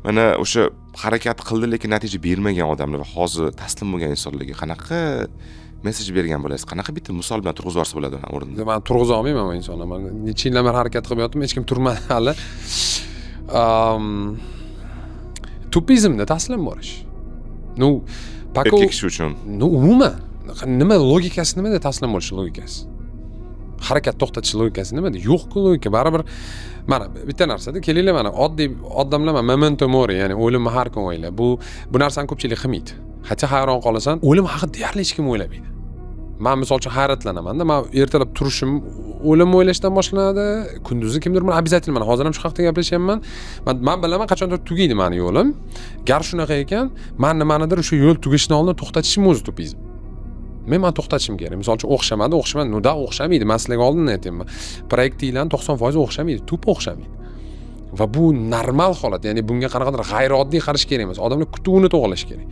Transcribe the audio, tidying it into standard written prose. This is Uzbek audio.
Mana o'sha harakat qildi, lekin natija bermagan odamlar va hozir taslim bo'lgan insonlarga qanaqa mesaj bergan bo'lasiz? Qanaqa bitta misol bilan turg'izib yuborsa bo'ladi o'sha o'rinda? Men turg'iza olmayman bu insonni. Men necha yildan beri harakat qilib yotibman, hech kim turmadi hali. Tupizmda taslim bo'lish. Nu, erkak kishi uchun. Nu, umuman nima logikasi nimada taslim bo'lish logikasi? Harakat to'xtatish logikasi nimada? Yo'q-ku logika. Baribir mana bitta narsada kelinglar, mana oddiy odamlar memento mori, ya'ni o'limni har kun o'yla. Bu narsani ko'pchilik qilmaydi. Hatto hayron qolasan, o'lim haqida deyarli hech kim o'ylamaydi. Men misol uchun hayratlanaman-da, men ertalab turishim o'lim o'ylashdan boshlanadi. Kunduzi kimdir men обязательно mana hozir ham shu haqda gaplashyapman. Men bilaman qachondir tugaydi meni yo'lim. Gar shunaqa ekan, men nimanidir o'sha yo'l tugashidan oldin to'xtatishim o'zi tupizm. Men to'xtatishim kerak. Misol uchun o'xshamadi. Nuda o'xshamaydi. Men sizlarga oldin aytayman. Proyektinglarning 90% o'xshamaydi, tup o'xshamaydi. Va bu normal holat, ya'ni bunga qanaqadir g'ayrioddiy qarash kerak emas. Odamlar kutuvini to'g'irlash kerak.